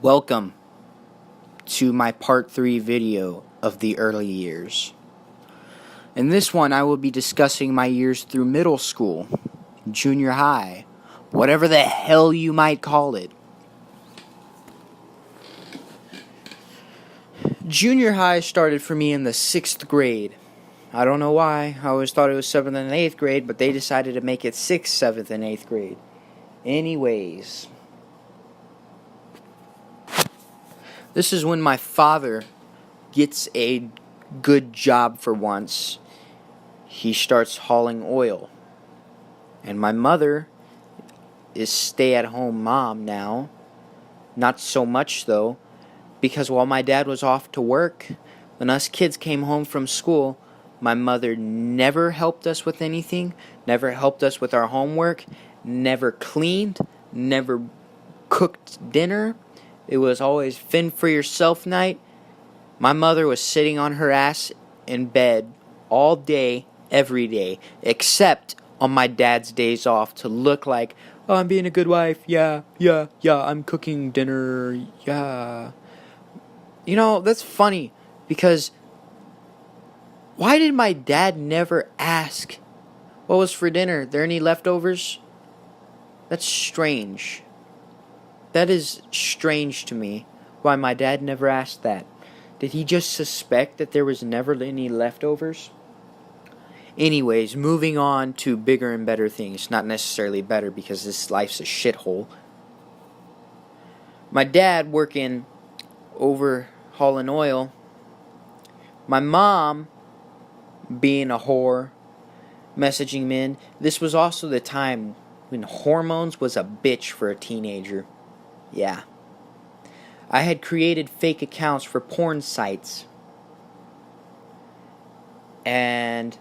Welcome to my part 3 video of the early years. In this one, I will be discussing my years through middle school, junior high, whatever the hell you might call it. Junior high started for me in the 6th grade. I don't know why. I always thought it was 7th and 8th grade, but they decided to make it 6th, 7th, and 8th grade. Anyways, this is when my father gets a good job for once. He starts hauling oil. And my mother is stay-at-home mom now. Not so much, though, because while my dad was off to work, when us kids came home from school, my mother never helped us with anything, never helped us with our homework, never cleaned, never cooked dinner. It was always fend for yourself night. My mother was sitting on her ass in bed all day, every day, except on my dad's days off to look like, oh, I'm being a good wife, yeah, I'm cooking dinner, yeah. You know, that's funny, because why did my dad never ask, what was for dinner? There any leftovers? That's strange. That is strange to me, why my dad never asked that. Did he just suspect that there was never any leftovers? Anyways, moving on to bigger and better things. Not necessarily better, because this life's a shithole. My dad working over hauling oil. My mom being a whore, messaging men. This was also the time when hormones was a bitch for a teenager. Yeah. I had created fake accounts for porn sites. And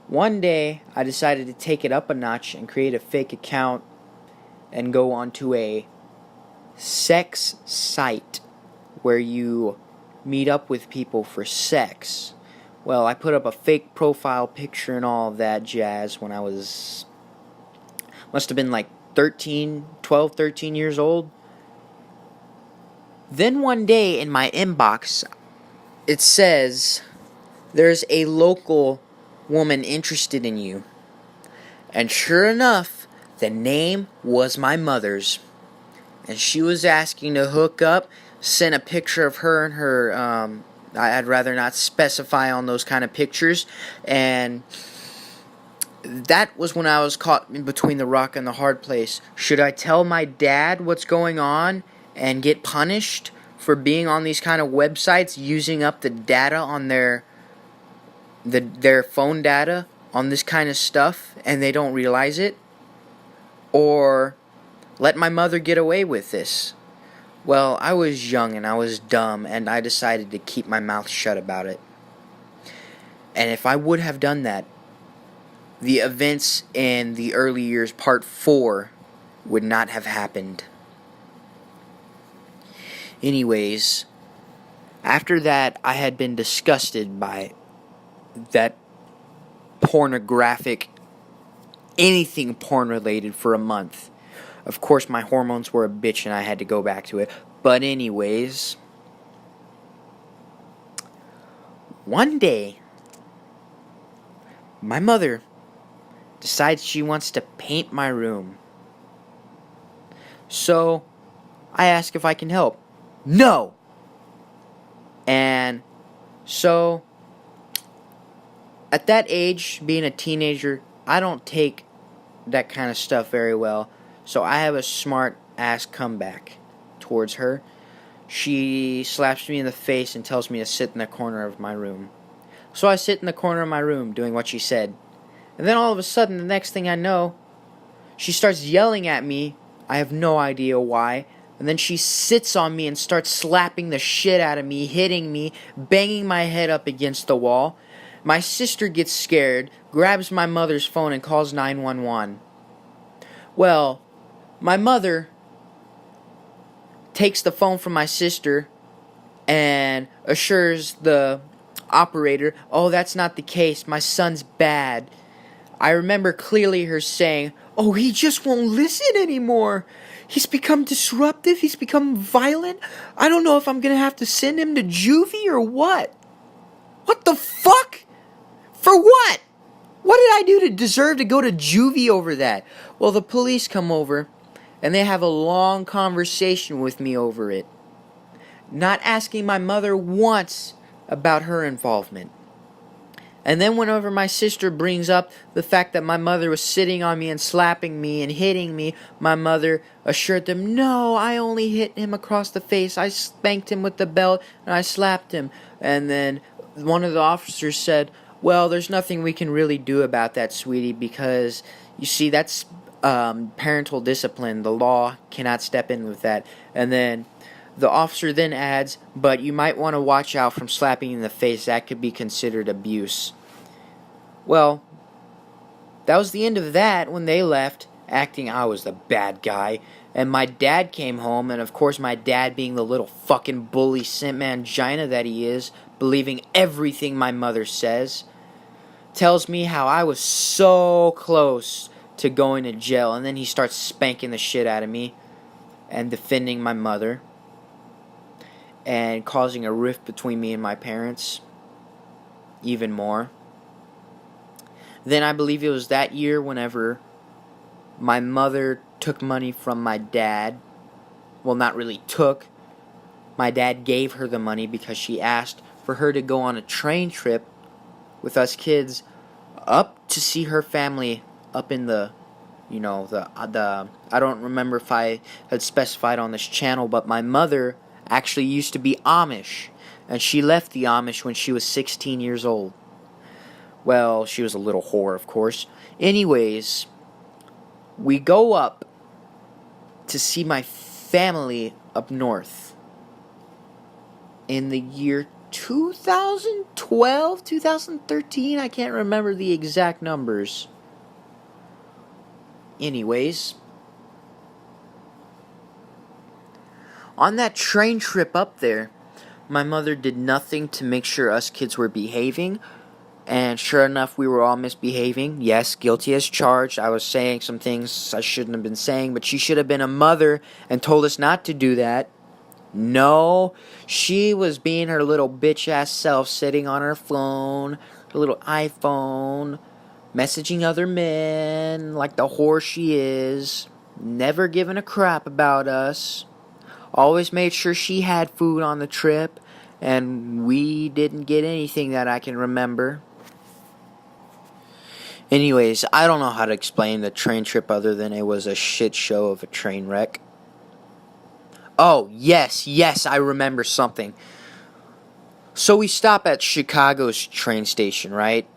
one day, I decided to take it up a notch and create a fake account and go onto a sex site where you meet up with people for sex. Well, I put up a fake profile picture and all of that jazz when I was, must have been like 12, 13 years old. Then one day in my inbox, it says, there's a local woman interested in you. And sure enough, the name was my mother's. And she was asking to hook up, sent a picture of her and her, I'd rather not specify on those kind of pictures. And that was when I was caught in between the rock and the hard place. Should I tell my dad what's going on and get punished for being on these kind of websites, using up the data on their phone data on this kind of stuff, and they don't realize it? Or let my mother get away with this? Well, I was young and I was dumb, and I decided to keep my mouth shut about it. And if I would have done that, the events in the early years, part 4, would not have happened. Anyways, after that, I had been disgusted by that pornographic, anything porn related for a month. Of course, my hormones were a bitch and I had to go back to it. But anyways, one day, my mother decides she wants to paint my room. So, I ask if I can help. No! And so, at that age, being a teenager, I don't take that kind of stuff very well. So I have a smart ass comeback towards her. She slaps me in the face and tells me to sit in the corner of my room. So I sit in the corner of my room doing what she said. And then all of a sudden, the next thing I know, she starts yelling at me. I have no idea why. And then she sits on me and starts slapping the shit out of me, hitting me, banging my head up against the wall. My sister gets scared, grabs my mother's phone and calls 911. Well, my mother takes the phone from my sister and assures the operator, oh, that's not the case. My son's bad. I remember clearly her saying, "Oh, he just won't listen anymore. He's become disruptive. He's become violent. I don't know if I'm going to have to send him to juvie or what." What the fuck? For what? What did I do to deserve to go to juvie over that? Well, the police come over and they have a long conversation with me over it, not asking my mother once about her involvement. And then whenever my sister brings up the fact that my mother was sitting on me and slapping me and hitting me, my mother assured them, "No, I only hit him across the face. I spanked him with the belt and I slapped him." And then one of the officers said, "Well, there's nothing we can really do about that, sweetie, because you see, that's parental discipline. The law cannot step in with that." And then the officer then adds, "But you might want to watch out from slapping in the face. That could be considered abuse." Well, that was the end of that when they left, acting I was the bad guy. And my dad came home, and of course my dad, being the little fucking bully simp mangina that he is, believing everything my mother says, tells me how I was so close to going to jail. And then he starts spanking the shit out of me and defending my mother and causing a rift between me and my parents even more. Then I believe it was that year whenever my mother took money from my dad. Well, not really took. My dad gave her the money because she asked for her to go on a train trip with us kids up to see her family up in the I don't remember if I had specified on this channel, but my mother actually used to be Amish, and she left the Amish when she was 16 years old. Well, she was a little whore, of course. Anyways, we go up to see my family up north in the year 2012, 2013, I can't remember the exact numbers. Anyways, on that train trip up there, my mother did nothing to make sure us kids were behaving. And sure enough, we were all misbehaving. Yes, guilty as charged. I was saying some things I shouldn't have been saying, but she should have been a mother and told us not to do that. No, she was being her little bitch-ass self, sitting on her phone, her little iPhone, messaging other men like the whore she is, never giving a crap about us. Always made sure she had food on the trip, and we didn't get anything that I can remember. Anyways, I don't know how to explain the train trip other than it was a shit show of a train wreck. Oh, yes, I remember something. So we stop at Chicago's train station, right?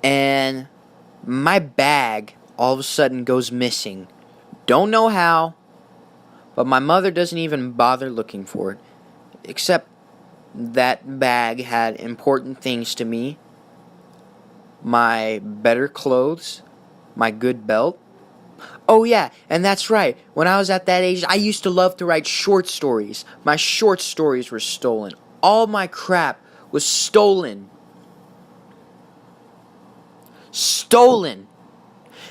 And my bag all of a sudden goes missing. Don't know how, but my mother doesn't even bother looking for it. Except that bag had important things to me. My better clothes, my good belt. Oh yeah, and that's right. When I was at that age, I used to love to write short stories. My short stories were stolen. All my crap was stolen. Stolen.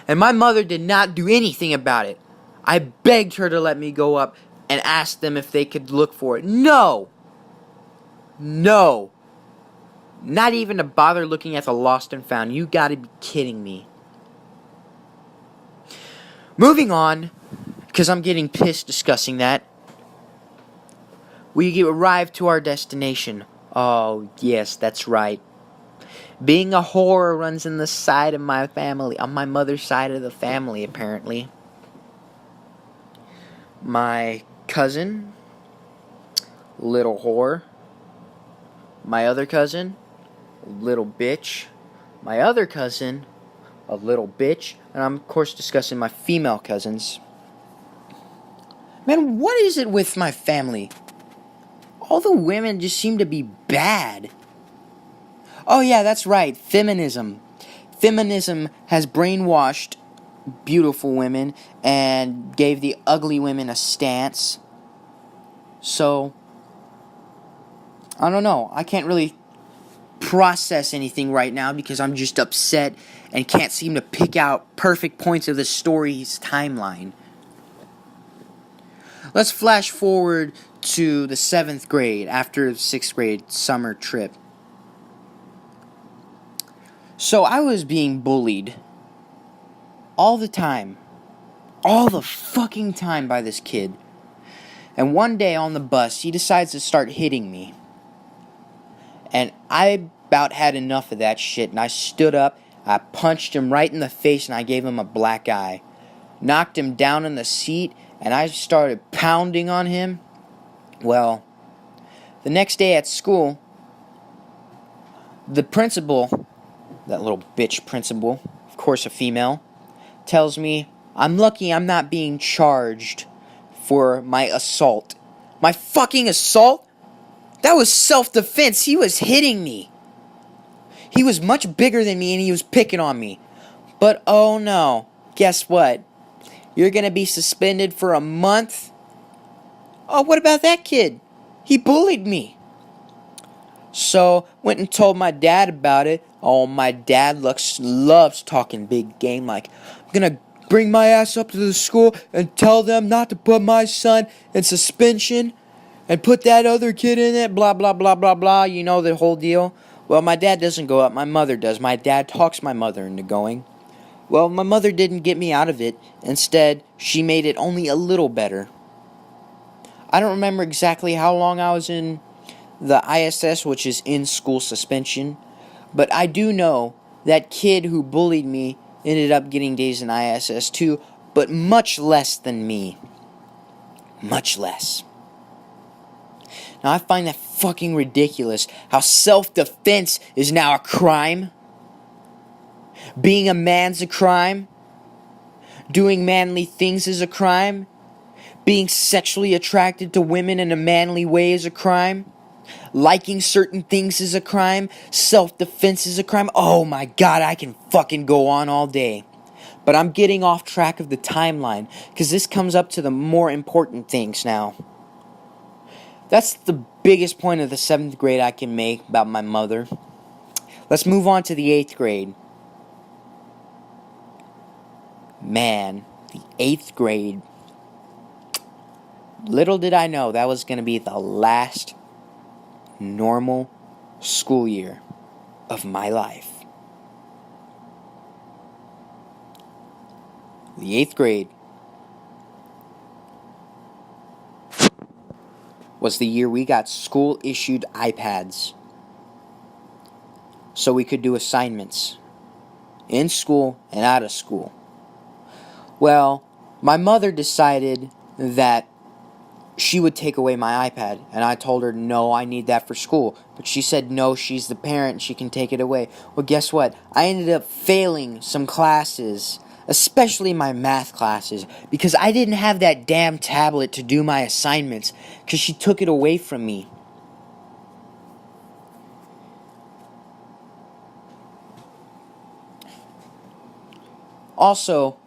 And my mother did not do anything about it. I begged her to let me go up and ask them if they could look for it. No. Not even to bother looking at the lost and found. You gotta be kidding me. Moving on, because I'm getting pissed discussing that. We arrive to our destination. Oh, yes, that's right. Being a whore runs in the side of my family, on my mother's side of the family, apparently. My cousin, little whore. My other cousin, little bitch. My other cousin, a little bitch. And I'm, of course, discussing my female cousins. Man, what is it with my family? All the women just seem to be bad. Oh yeah, that's right, feminism. Feminism has brainwashed beautiful women and gave the ugly women a stance. So, I don't know. I can't really process anything right now because I'm just upset and can't seem to pick out perfect points of the story's timeline. Let's flash forward to the 7th grade after the 6th grade summer trip. So I was being bullied all the time. All the fucking time by this kid. And one day on the bus, he decides to start hitting me. And I about had enough of that shit, and I stood up, I punched him right in the face, and I gave him a black eye. Knocked him down in the seat, and I started pounding on him. Well, the next day at school, the principal, that little bitch principal, of course a female, tells me I'm lucky I'm not being charged for my assault. My fucking assault? That was self-defense. He was hitting me. He was much bigger than me and he was picking on me. But oh no, guess what? You're gonna be suspended for a month? Oh, what about that kid? He bullied me. So, went and told my dad about it. Oh, my dad loves talking big game, like, I'm gonna bring my ass up to the school and tell them not to put my son in suspension and put that other kid in it, blah, blah, blah, blah, blah, you know the whole deal. Well, my dad doesn't go up, my mother does. My dad talks my mother into going. Well, my mother didn't get me out of it. Instead, she made it only a little better. I don't remember exactly how long I was in the ISS, which is in-school suspension, but I do know that kid who bullied me ended up getting days in ISS too, but much less than me. Much less. Now, I find that fucking ridiculous how self-defense is now a crime. Being a man's a crime. Doing manly things is a crime. Being sexually attracted to women in a manly way is a crime. Liking certain things is a crime. Self-defense is a crime. Oh my god, I can fucking go on all day. But I'm getting off track of the timeline, because this comes up to the more important things now. That's the biggest point of the 7th grade I can make about my mother. Let's move on to the 8th grade. Man, the 8th grade. Little did I know that was going to be the last normal school year of my life. The 8th grade was the year we got school-issued iPads so we could do assignments in school and out of school. Well, my mother decided that she would take away my iPad, and I told her, no, I need that for school. But she said, no, she's the parent, she can take it away. Well, guess what? I ended up failing some classes, especially my math classes, because I didn't have that damn tablet to do my assignments, because she took it away from me. Also,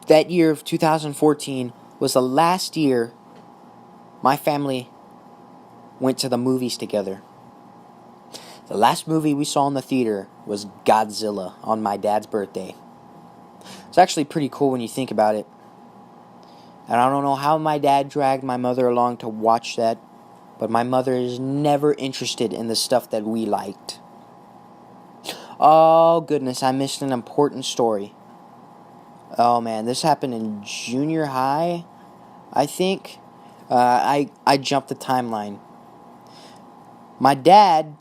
that year of 2014 was the last year my family went to the movies together. The last movie we saw in the theater was Godzilla on my dad's birthday. It's actually pretty cool when you think about it. And I don't know how my dad dragged my mother along to watch that, but my mother is never interested in the stuff that we liked. Oh goodness, I missed an important story. Oh man, this happened in junior high, I think. I jumped the timeline. My dad,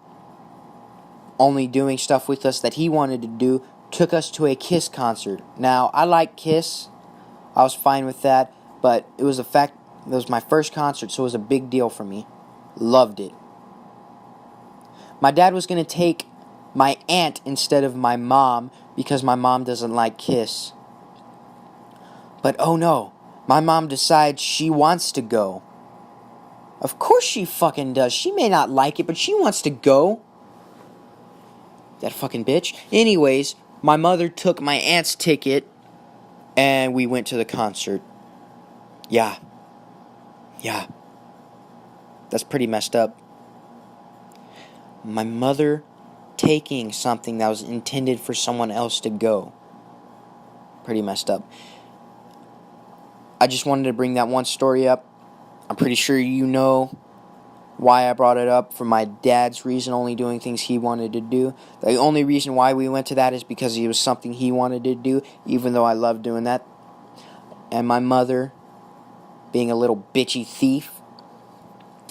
only doing stuff with us that he wanted to do, took us to a Kiss concert. Now, I like Kiss. I was fine with that, but it was my first concert, so it was a big deal for me. Loved it. My dad was going to take my aunt instead of my mom because my mom doesn't like Kiss. But oh no, my mom decides she wants to go. Of course she fucking does. She may not like it, but she wants to go. That fucking bitch. Anyways, my mother took my aunt's ticket and we went to the concert. Yeah. That's pretty messed up. My mother taking something that was intended for someone else to go. Pretty messed up. I just wanted to bring that one story up. I'm pretty sure you know why I brought it up, for my dad's reason, only doing things he wanted to do. The only reason why we went to that is because it was something he wanted to do, even though I love doing that. And my mother being a little bitchy thief.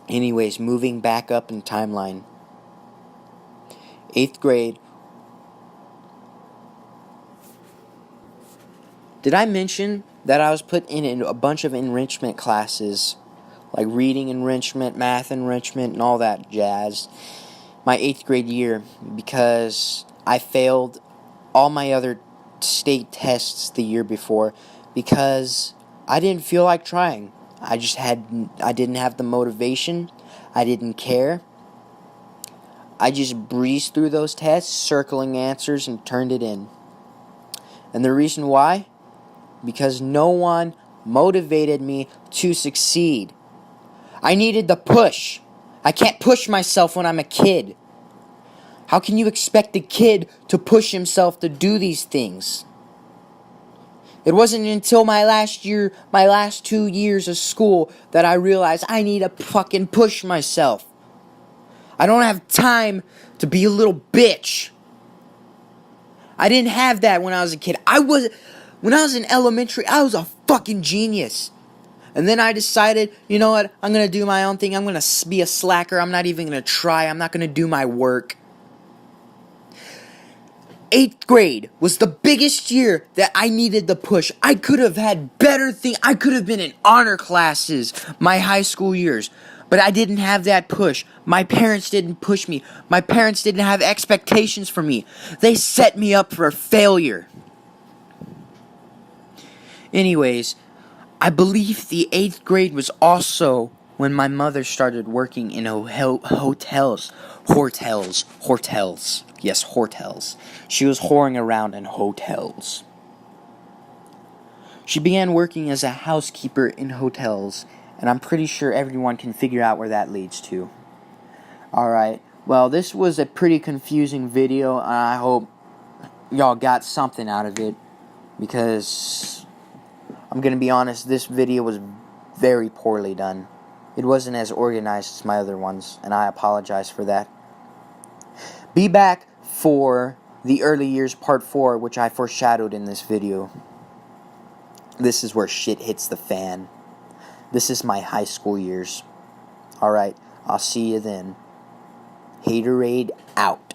Anyways, moving back up in timeline. 8th grade. Did I mention that I was put in a bunch of enrichment classes? Like reading enrichment, math enrichment, and all that jazz. My 8th grade year, because I failed all my other state tests the year before, because I didn't feel like trying. I didn't have the motivation. I didn't care. I just breezed through those tests, circling answers, and turned it in. And the reason why? Because no one motivated me to succeed. I needed the push. I can't push myself when I'm a kid. How can you expect a kid to push himself to do these things? It wasn't until my last 2 years of school, that I realized I need to fucking push myself. I don't have time to be a little bitch. I didn't have that when I was a kid. When I was in elementary, I was a fucking genius. And then I decided, you know what, I'm going to do my own thing. I'm going to be a slacker. I'm not even going to try. I'm not going to do my work. 8th grade was the biggest year that I needed the push. I could have had better things. I could have been in honor classes my high school years. But I didn't have that push. My parents didn't push me. My parents didn't have expectations for me. They set me up for failure. Anyways, I believe the 8th grade was also when my mother started working in hotels. Yes, hotels. She was whoring around in hotels. She began working as a housekeeper in hotels, and I'm pretty sure everyone can figure out where that leads to. Alright, well, this was a pretty confusing video, and I hope y'all got something out of it, because I'm gonna be honest, this video was very poorly done. It wasn't as organized as my other ones, and I apologize for that. Be back for the early years part 4, which I foreshadowed in this video. This is where shit hits the fan. This is my high school years. Alright, I'll see you then. Haterade out.